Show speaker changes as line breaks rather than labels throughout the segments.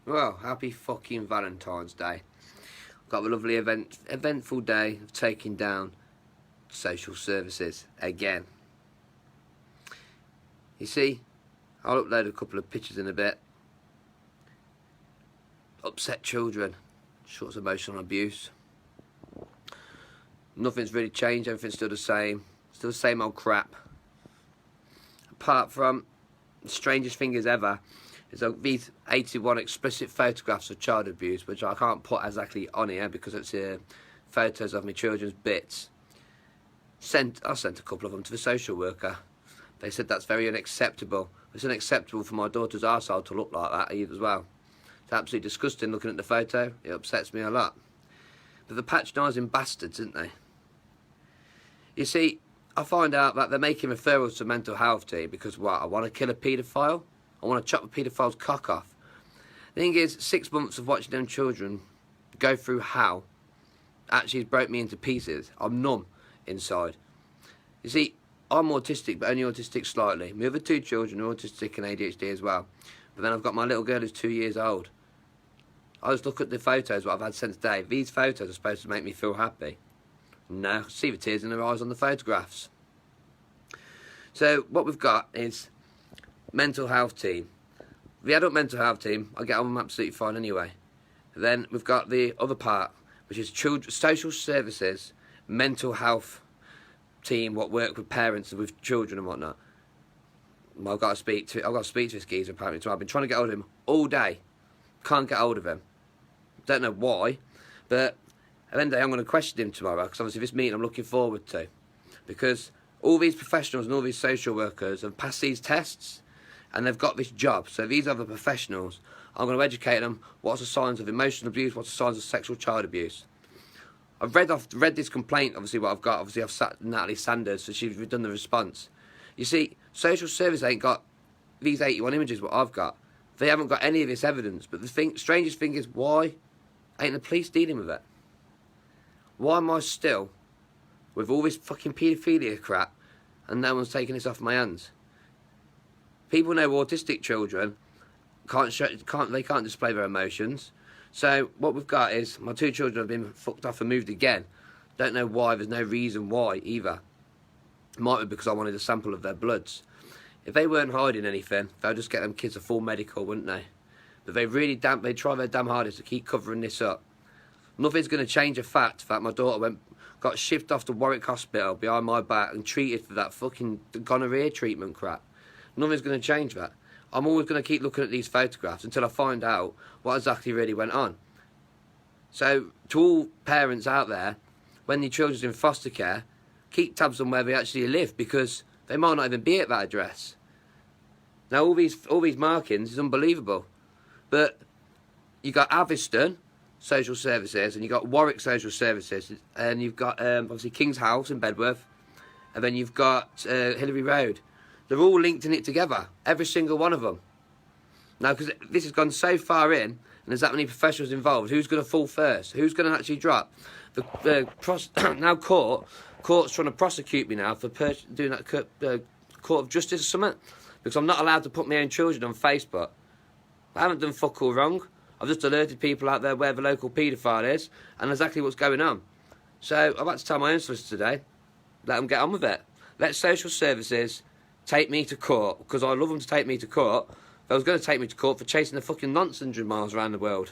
Well, happy fucking Valentine's Day. Got a lovely eventful day of taking down social services again. You see, I'll upload a couple of pictures in a bit. Upset children, sorts of emotional abuse. Nothing's really changed, everything's still the same old crap. Apart from the strangest thing as ever is these 81 explicit photographs of child abuse, which I can't put exactly on here because it's photos of my children's bits. I sent a couple of them to the social worker. They said that's very unacceptable. It's unacceptable for my daughter's arsehole to look like that either as well. It's absolutely disgusting looking at the photo. It upsets me a lot. But the patronising bastards, aren't they? You see, I find out that they're making referrals to mental health team because what? I want to kill a paedophile? I want to chop a paedophile's cock off. The thing is, 6 months of watching them children go through hell actually broke me into pieces. I'm numb inside. You see, I'm autistic, but only autistic slightly. My other 2 children are autistic and ADHD as well. But then I've got my little girl who's 2 years old. I just look at the photos what I've had sent today. These photos are supposed to make me feel happy. No, I can see the tears in their eyes on the photographs. So what we've got is mental health team. The adult mental health team, I get on with them absolutely fine anyway. Then we've got the other part, which is social services, mental health team, what work with parents and with children and whatnot. I've got to speak to this geezer apparently. So I've been trying to get hold of him all day. Can't get hold of him. Don't know why, but at the end of the day I'm going to question him tomorrow because obviously this meeting I'm looking forward to. Because all these professionals and all these social workers have passed these tests and they've got this job. So these other professionals, I'm going to educate them what's the signs of emotional abuse, what's the signs of sexual child abuse. I've read this complaint, obviously what I've got. Obviously I've sat Natalie Sanders, so she's done the response. You see, social service ain't got these 81 images what I've got. They haven't got any of this evidence. But the strangest thing is, why ain't the police dealing with it? Why am I still with all this fucking paedophilia crap and no one's taking this off my hands? People know autistic children can't display their emotions. So what we've got is my 2 children have been fucked off and moved again. Don't know why. There's no reason why either. It might be because I wanted a sample of their bloods. If they weren't hiding anything, they'll just get them kids a full medical, wouldn't they? But they try their damn hardest to keep covering this up. Nothing's going to change the fact that my daughter got shipped off to Warwick Hospital behind my back and treated for that fucking gonorrhea treatment crap. Nothing's going to change that. I'm always going to keep looking at these photographs until I find out what exactly really went on. So, to all parents out there, when your children's in foster care, keep tabs on where they actually live because they might not even be at that address. Now, all these markings is unbelievable. But you got Aviston Social Services, and you got Warwick Social Services, and you've got obviously King's House in Bedworth, and then you've got Hillary Road. They're all linked in it together, every single one of them. Now, because this has gone so far in, and there's that many professionals involved, who's going to fall first? Who's going to actually drop? Now court's trying to prosecute me now for doing that court of justice or something, because I'm not allowed to put my own children on Facebook. I haven't done fuck all wrong. I've just alerted people out there where the local paedophile is and exactly what's going on. So I've had to tell my own solicitor today, let them get on with it. Let social services take me to court, because I love them to take me to court. They was going to take me to court for chasing the fucking nonsense 100 miles around the world.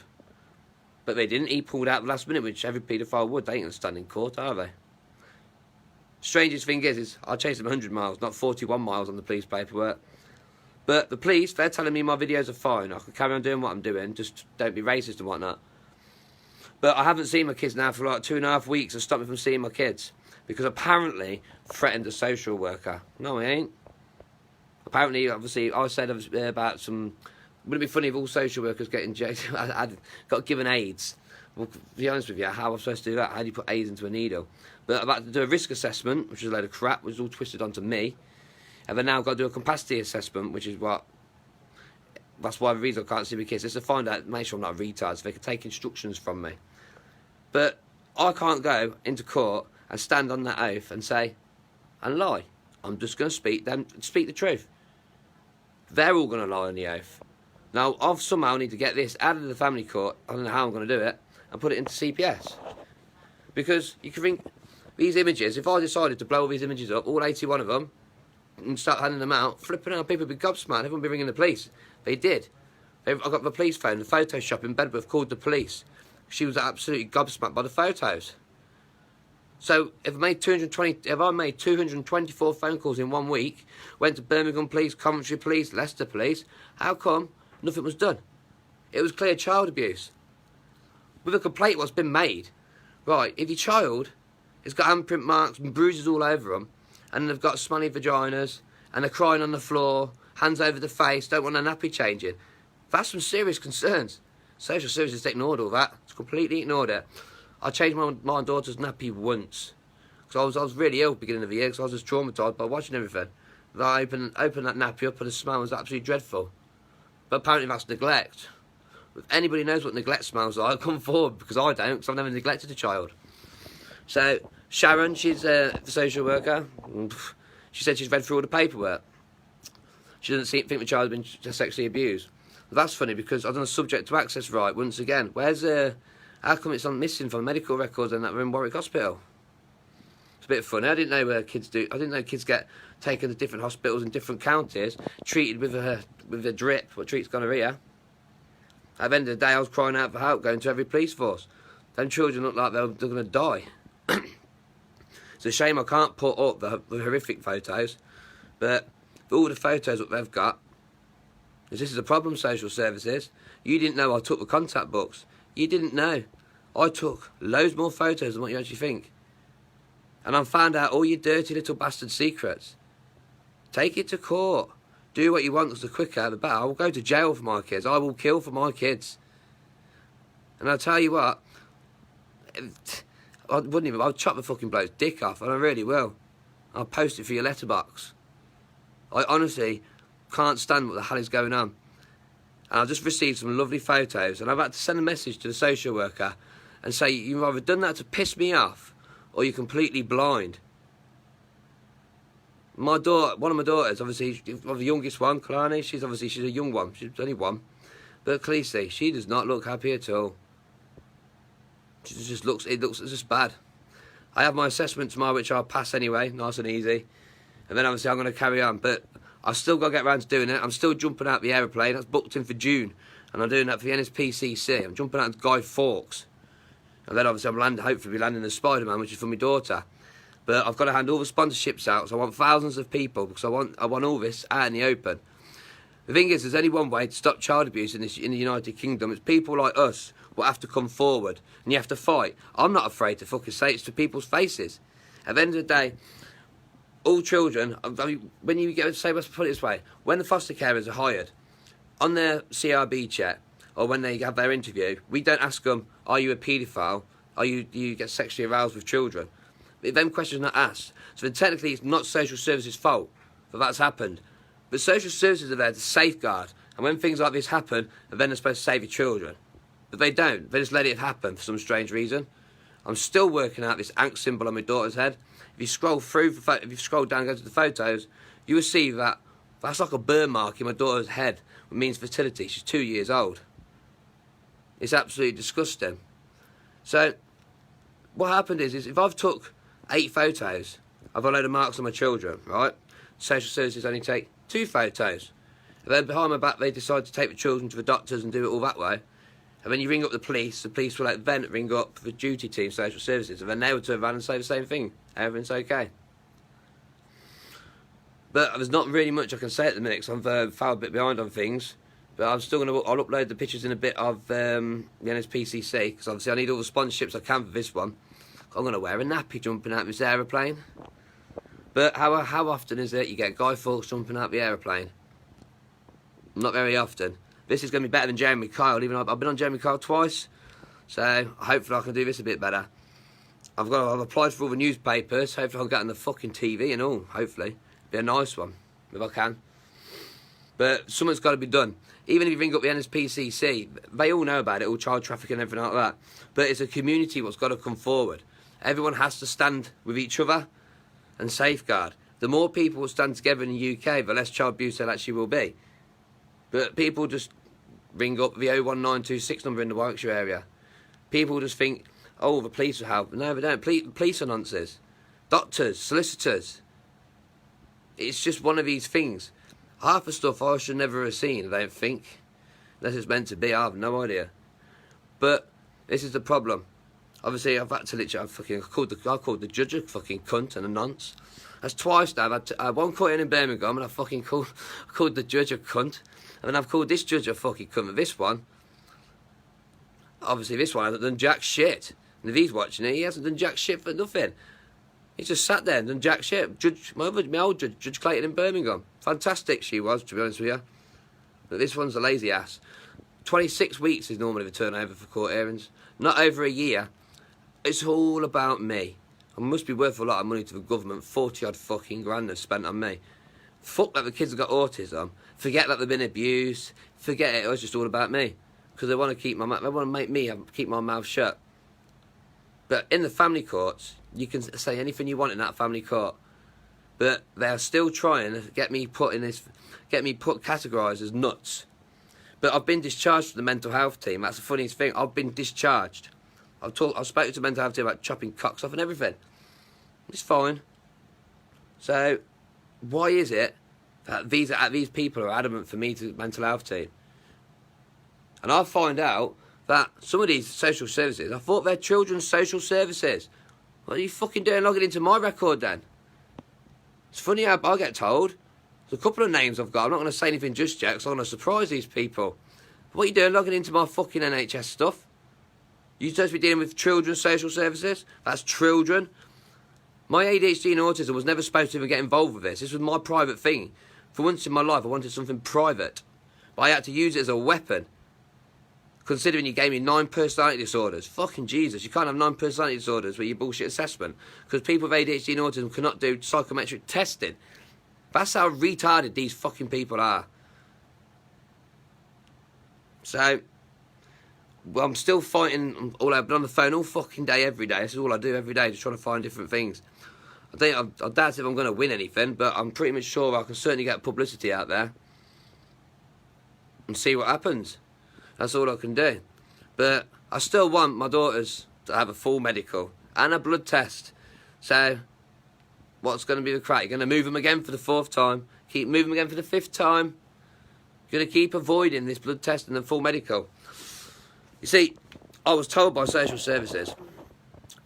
But they didn't. He pulled out at the last minute, which every paedophile would. They ain't going to stand in court, are they? Strangest thing is I chased them 100 miles, not 41 miles on the police paperwork. But the police, they're telling me my videos are fine. I can carry on doing what I'm doing, just don't be racist and whatnot. But I haven't seen my kids now for like 2.5 weeks and stopped me from seeing my kids. Because apparently threatened a social worker. No, I ain't. Apparently, obviously, I said about some... Wouldn't it be funny if all social workers getting I'd got given AIDS? Well, to be honest with you, how am I supposed to do that? How do you put AIDS into a needle? But I'm about to do a risk assessment, which is a load of crap, which is all twisted onto me. And then now I've got to do a capacity assessment, which is what... That's why the reason I can't see my kids is to find out, make sure I'm not a retard, so they can take instructions from me. But I can't go into court and stand on that oath and say, and lie. I'm just going to speak the truth. They're all going to lie on the oath. Now, I've somehow need to get this out of the family court, I don't know how I'm going to do it, and put it into CPS. Because you can think, these images, if I decided to blow all these images up, all 81 of them, and start handing them out, flipping out, people would be gobsmacked, everyone would be ringing the police. They did. I got the police phone, the photo shop in Bedworth called the police. She was absolutely gobsmacked by the photos. So if I made 224 phone calls in 1 week, went to Birmingham Police, Coventry Police, Leicester Police, how come nothing was done? It was clear child abuse. With a complaint what's been made, right, if your child has got handprint marks and bruises all over them, and they've got smelly vaginas, and they're crying on the floor, hands over the face, don't want a nappy changing, that's some serious concerns. Social services ignored all that. It's completely ignored it. I changed my daughter's nappy once. Because I was really ill at the beginning of the year, because I was just traumatised by watching everything. But I opened that nappy up and the smell was absolutely dreadful. But apparently that's neglect. If anybody knows what neglect smells like, come forward, because I don't, because I've never neglected a child. So, Sharon, she's the social worker. She said she's read through all the paperwork. She doesn't think the child has been sexually abused. But that's funny, because I've done a subject to access right once again. How come it's on missing from the medical records and that we're in Warwick Hospital? It's a bit funny. I didn't know kids get taken to different hospitals in different counties, treated with a drip, what treats gonorrhea. At the end of the day, I was crying out for help, going to every police force. Them children look like they're going to die. It's a shame I can't put up the horrific photos, but for all the photos that they've got, this is a problem, social services. You didn't know I took the contact books. You didn't know. I took loads more photos than what you actually think. And I found out all your dirty little bastard secrets. Take it to court. Do what you want, because the quicker the better. I will go to jail for my kids. I will kill for my kids. And I'll tell you what, I'll chop the fucking bloke's dick off, and I really will. I'll post it for your letterbox. I honestly can't stand what the hell is going on. And I've just received some lovely photos, and I've had to send a message to the social worker and say, you've either done that to piss me off, or you're completely blind. One of my daughters, obviously, the youngest one, Kalani, she's a young one, she's only one. But Khaleesi, she does not look happy at all. She just looks, it's just bad. I have my assessment tomorrow, which I'll pass anyway, nice and easy. And then obviously I'm going to carry on, but I've still got to get around to doing it. I'm still jumping out the aeroplane. That's booked in for June. And I'm doing that for the NSPCC. I'm jumping out to Guy Fawkes. And then obviously I'm hopefully landing the Spider-Man, which is for my daughter. But I've got to hand all the sponsorships out, so I want thousands of people, because I want all this out in the open. The thing is, there's only one way to stop child abuse in the United Kingdom. It's people like us will have to come forward, and you have to fight. I'm not afraid to fucking say it to people's faces. At the end of the day, all children, I mean, when you get, let's put it this way, when the foster carers are hired, on their CRB check, or when they have their interview, we don't ask them, are you a paedophile? Do you get sexually aroused with children? Them questions are not asked. So then technically it's not social services' fault that that's happened. But social services are there to safeguard. And when things like this happen, then they're supposed to save your children. But they don't. They just let it happen for some strange reason. I'm still working out this ankh symbol on my daughter's head. If you scroll down and go to the photos, you will see that that's like a burn mark in my daughter's head, which means fertility. She's 2 years old. It's absolutely disgusting. So what happened is if I've took 8 photos, I've got a load of marks on my children, right? Social services only take 2 photos. And then behind my back they decide to take the children to the doctors and do it all that way. And then you ring up the police will then ring up the duty team, social services, and then they would turn around and say the same thing. Everything's okay. But there's not really much I can say at the minute, because I'm far a bit behind on things. But I'm still I'll upload the pictures in a bit of the NSPCC, because obviously I need all the sponsorships I can for this one. I'm going to wear a nappy jumping out of this aeroplane. But how often is it you get Guy Fawkes jumping out the aeroplane? Not very often. This is going to be better than Jeremy Kyle, even though I've been on Jeremy Kyle twice. So hopefully I can do this a bit better. I've applied for all the newspapers. Hopefully I'll get on the fucking TV and all. Hopefully. Be a nice one, if I can. But something's got to be done. Even if you ring up the NSPCC, they all know about it, all child trafficking and everything like that. But it's a community what's got to come forward. Everyone has to stand with each other and safeguard. The more people will stand together in the UK, the less child abuse there actually will be. But people just ring up the 01926 number in the Warwickshire area. People just think, oh, the police will help. No, they don't. Police are nonsense. Doctors, solicitors. It's just one of these things. Half the stuff I should never have seen, I don't think. Unless it's meant to be, I have no idea. But this is the problem. Obviously, I've had to literally, I called the judge a fucking cunt and a nonce. That's twice now. I had one court in Birmingham, and I called the judge a cunt. And then I've called this judge a fucking cunt. But this one, obviously this one hasn't done jack shit. And if he's watching it, he hasn't done jack shit for nothing. He's just sat there and done jack shit. My old judge, Judge Clayton in Birmingham. Fantastic she was, to be honest with you. But this one's a lazy ass. 26 weeks is normally the turnover for court hearings. Not over a year. It's all about me. I must be worth a lot of money to the government. 40 odd fucking grand they've spent on me. Fuck that the kids have got autism. Forget that they've been abused. Forget it. It's just all about me. Because they want to keep they want to make me keep my mouth shut. But in the family courts, you can say anything you want in that family court. But they are still trying to get me categorised as nuts. But I've been discharged from the mental health team. That's the funniest thing. I've been discharged. I've spoken to the mental health team about chopping cocks off and everything. It's fine. So, why is it that these people are adamant for me to the mental health team? And I find out that some of these social services, I thought they're children's social services. What are you fucking doing logging into my record then? It's funny how I get told. There's a couple of names I've got. I'm not going to say anything just yet because I'm going to surprise these people. What are you doing logging into my fucking NHS stuff? You supposed to be dealing with children's social services? That's children. My ADHD and autism was never supposed to even get involved with this. This was my private thing. For once in my life, I wanted something private. But I had to use it as a weapon. Considering you gave me 9 personality disorders. Fucking Jesus, you can't have 9 personality disorders with your bullshit assessment. Because people with ADHD and autism cannot do psychometric testing. That's how retarded these fucking people are. So, well, I'm still fighting. I've been on the phone all fucking day, every day. This is all I do every day, just trying to find different things. I doubt if I'm going to win anything, but I'm pretty much sure I can certainly get publicity out there. And see what happens. That's all I can do. But I still want my daughters to have a full medical and a blood test. So, what's going to be the crack? You're going to move them again for the 4th time. Keep moving them again for the 5th time. You're going to keep avoiding this blood test and the full medical. You see, I was told by social services,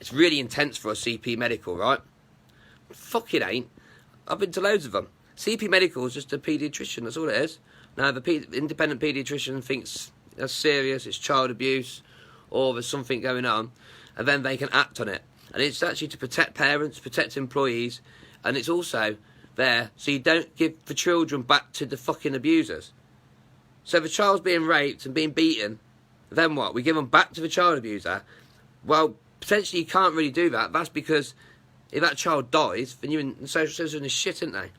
it's really intense for a CP medical, right? Fuck it ain't. I've been to loads of them. CP medical is just a paediatrician, that's all it is. Now, the independent paediatrician thinks that's serious, it's child abuse, or there's something going on, and then they can act on it. And it's actually to protect parents, protect employees, and it's also there so you don't give the children back to the fucking abusers. So if a child's being raped and being beaten, then what? We give them back to the child abuser? Well, potentially you can't really do that. That's because if that child dies, then you're in social services in the shit, aren't they?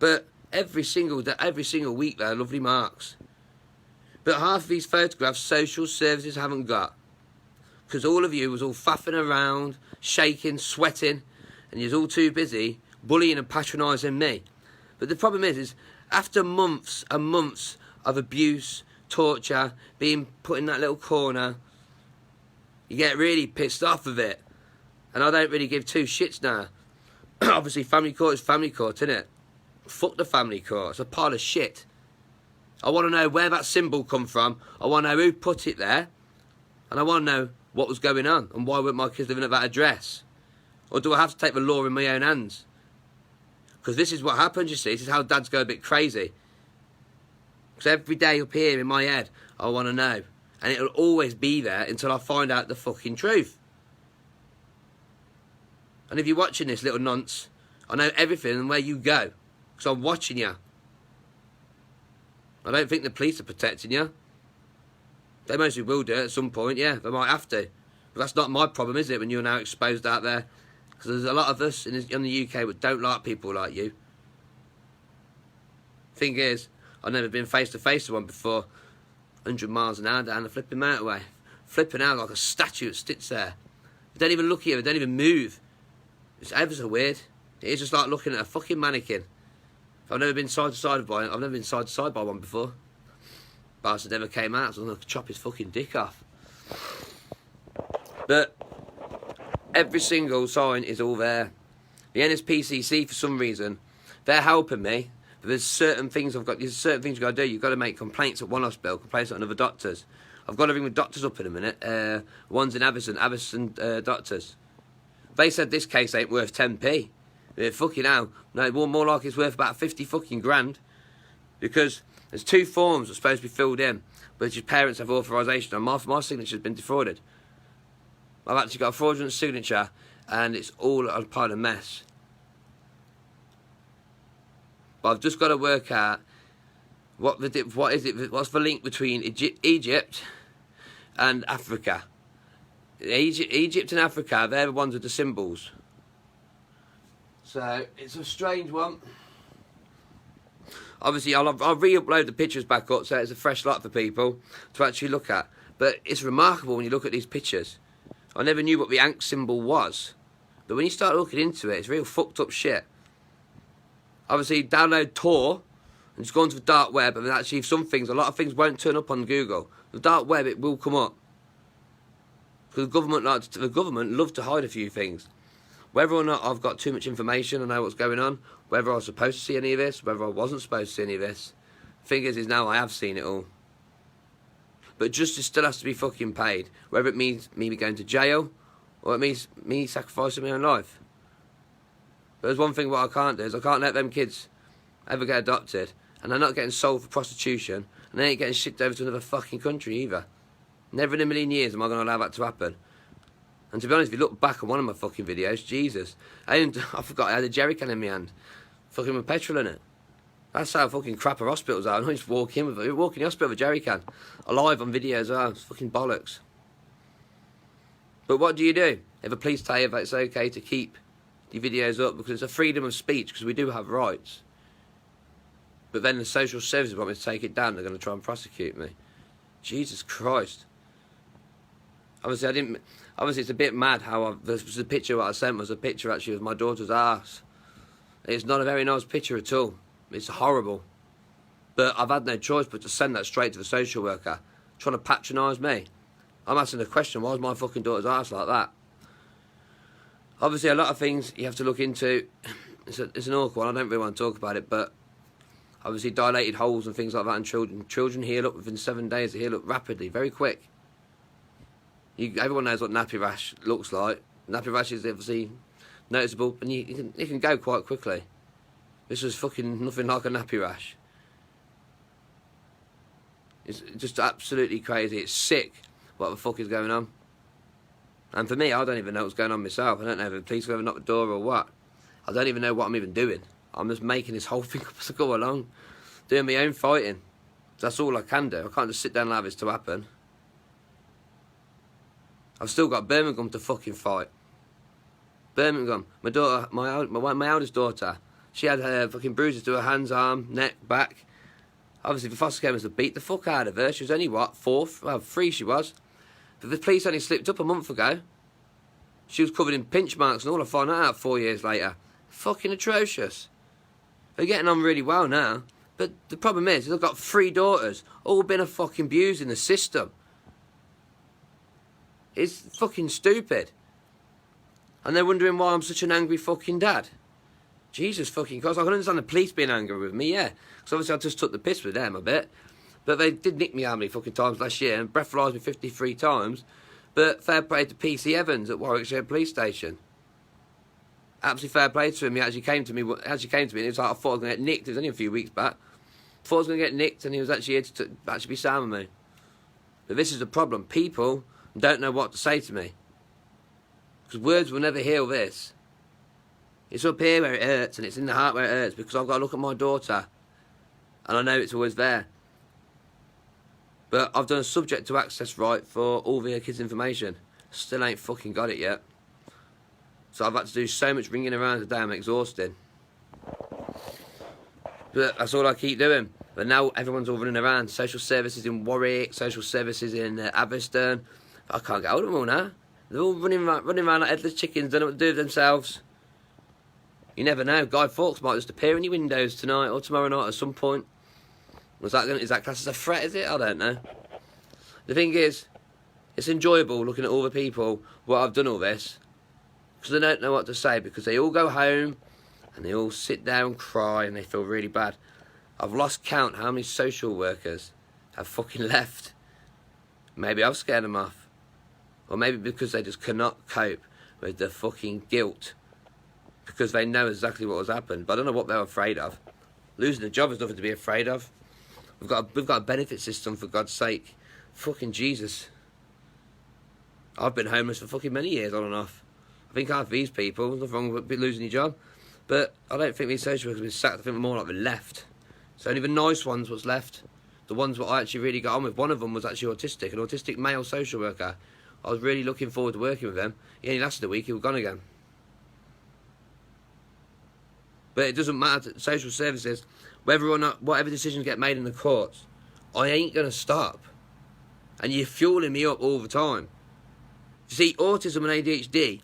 But every single week there are lovely marks. But half of these photographs social services haven't got. Because all of you was all faffing around, shaking, sweating, and you're all too busy bullying and patronising me. But the problem is after months and months of abuse, torture, being put in that little corner, you get really pissed off of it. And I don't really give 2 shits now. Obviously, family court is family court, isn't it? Fuck the family court. It's a pile of shit. I want to know where that symbol come from. I want to know who put it there. And I want to know what was going on and why weren't my kids living at that address. Or do I have to take the law in my own hands? Because this is what happens, you see. This is how dads go a bit crazy. Because every day up here in my head, I want to know. And it'll always be there until I find out the fucking truth. And if you're watching this, little nonce, I know everything and where you go. Because I'm watching you. I don't think the police are protecting you. They mostly will do it at some point, yeah. They might have to. But that's not my problem, is it, when you're now exposed out there? Because there's a lot of us in the UK that don't like people like you. Thing is, I've never been face-to-face with one before. 100 miles an hour down the flipping motorway. Flipping out like a statue that sits there. They don't even look at you, they don't even move. It's ever so weird. It is just like looking at a fucking mannequin. I've never been side-to-side by one before. bastard never came out, so I'm going to chop his fucking dick off. But every single sign is all there. The NSPCC, for some reason, they're helping me, but there's certain things you've got to do. You've got to make complaints at one hospital, complaints at another doctor's. I've got to ring the doctors up in a minute. One's in Aviston doctors. They said this case ain't worth 10p. Fucking hell. No, more like it's worth about 50 fucking grand. Because there's 2 forms that are supposed to be filled in, but your parents have authorisation, and my signature's been defrauded. I've actually got a fraudulent signature, and it's all a pile of mess. But I've just got to work out what's the link between Egypt and Africa. Egypt and Africa, they're the ones with the symbols. So it's a strange one. Obviously, I'll re-upload the pictures back up so it's a fresh lot for people to actually look at. But it's remarkable when you look at these pictures. I never knew what the Ankh symbol was. But when you start looking into it, it's real fucked up shit. Obviously, download Tor and just go onto the dark web, and actually a lot of things won't turn up on Google. The dark web, it will come up. Because the government love to hide a few things. Whether or not I've got too much information, I know what's going on, whether I was supposed to see any of this, whether I wasn't supposed to see any of this, the thing is now I have seen it all. But justice still has to be fucking paid, whether it means me going to jail, or it means me sacrificing my own life. But there's one thing what I can't do, is I can't let them kids ever get adopted, and they're not getting sold for prostitution, and they ain't getting shipped over to another fucking country either. Never in a million years am I going to allow that to happen. And to be honest, if you look back at one of my fucking videos, Jesus, I forgot I had a jerry can in my hand, fucking with petrol in it. That's how fucking crap our hospitals are. I just walk in the hospital with a jerry can, alive on video as well. It's fucking bollocks. But what do? If a police tell you that it's okay to keep the videos up because it's a freedom of speech, because we do have rights. But then the social services want me to take it down. They're going to try and prosecute me. Jesus Christ. Obviously, it's a bit mad how the picture what I sent was a picture actually of my daughter's arse. It's not a very nice picture at all. It's horrible. But I've had no choice but to send that straight to the social worker, trying to patronise me. I'm asking the question, why is my fucking daughter's arse like that? Obviously, a lot of things you have to look into. It's an awkward one. I don't really want to talk about it, but obviously dilated holes and things like that in children. Children heal up within 7 days. They heal up rapidly, very quick. Everyone knows what nappy rash looks like. Nappy rash is obviously noticeable, and it can go quite quickly. This was fucking nothing like a nappy rash. It's just absolutely crazy. It's sick what the fuck is going on. And for me, I don't even know what's going on myself. I don't know if the police will ever knock the door or what. I don't even know what I'm even doing. I'm just making this whole thing up as I go along. Doing my own fighting. That's all I can do. I can't just sit down and allow this to happen. I've still got Birmingham to fucking fight. Birmingham. My daughter, my eldest daughter, she had her fucking bruises to her hands, arm, neck, back. Obviously, the foster carers have beat the fuck out of her. She was only, what, 3 she was. But the police only slipped up a month ago. She was covered in pinch marks and all. I found that out 4 years later. Fucking atrocious. They're getting on really well now. But the problem is, I've got 3 daughters, all been a fucking abused in the system. It's fucking stupid. And they're wondering why I'm such an angry fucking dad. Jesus fucking Christ. I can understand the police being angry with me, yeah. Because obviously I just took the piss with them a bit. But they did nick me how many fucking times last year and breathalyzed me 53 times. But fair play to PC Evans at Warwickshire Police Station. Absolutely fair play to him. He actually came to me and it was like I thought I was going to get nicked. It was only a few weeks back. I thought I was going to get nicked and he was actually here to actually be sound with me. But this is the problem. People don't know what to say to me. Because words will never heal this. It's up here where it hurts and it's in the heart where it hurts because I've got to look at my daughter. And I know it's always there. But I've done a subject to access right for all the kids' information. Still ain't fucking got it yet. So I've had to do so much ringing around today, I'm exhausted. But that's all I keep doing. But now everyone's all running around. Social services in Warwick, social services in Aviston. I can't get hold of them all now. They're all running around like headless chickens, don't know what to do with themselves. You never know. Guy Fawkes might just appear in your windows tonight or tomorrow night at some point. Is that classed as a threat, is it? I don't know. The thing is, it's enjoyable looking at all the people what I've done all this, because they don't know what to say, because they all go home and they all sit there and cry and they feel really bad. I've lost count how many social workers have fucking left. Maybe I've scared them off. Or maybe because they just cannot cope with the fucking guilt, because they know exactly what has happened. But I don't know what they're afraid of. Losing a job is nothing to be afraid of. We've got a benefit system, for God's sake. Fucking Jesus. I've been homeless for fucking many years on and off. I think half these people, there's nothing wrong with losing your job. But I don't think these social workers have been sacked. I think more like they're left. It's only the nice ones what's left. The ones what I actually really got on with. One of them was actually autistic, an autistic male social worker. I was really looking forward to working with him. He only lasted a week, he was gone again. But it doesn't matter to social services, whether or not, whatever decisions get made in the courts, I ain't going to stop. And you're fueling me up all the time. You see, autism and ADHD,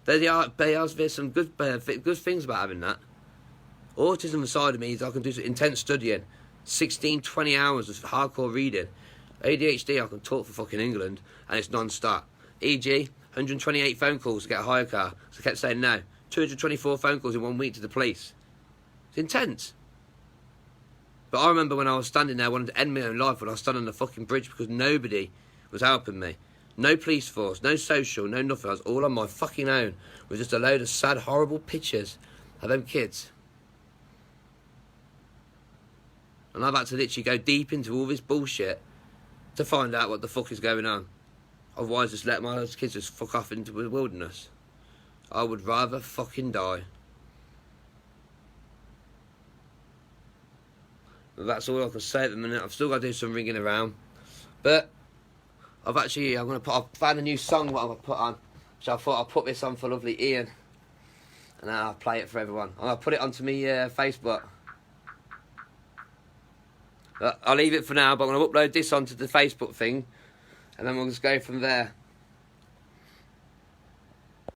there's some good things about having that. Autism aside of me is I can do some intense studying, 16, 20 hours of hardcore reading. ADHD, I can talk for fucking England, and it's non-stop. E.g., 128 phone calls to get a hire car, so I kept saying no. 224 phone calls in 1 week to the police. It's intense. But I remember when I was standing there wanting to end my own life when I was stood on the fucking bridge because nobody was helping me. No police force, no social, no nothing. I was all on my fucking own with just a load of sad, horrible pictures of them kids. And I've had to literally go deep into all this bullshit to find out what the fuck is going on. Otherwise, just let my kids just fuck off into the wilderness. I would rather fucking die. But that's all I can say at the minute. I've still got to do some ringing around. But I found a new song what I'm going to put on. So I thought I'll put this on for lovely Ian. And then I'll play it for everyone. I'm going to put it onto my Facebook. I'll leave it for now, but I'm going to upload this onto the Facebook thing. And then we'll just go from there.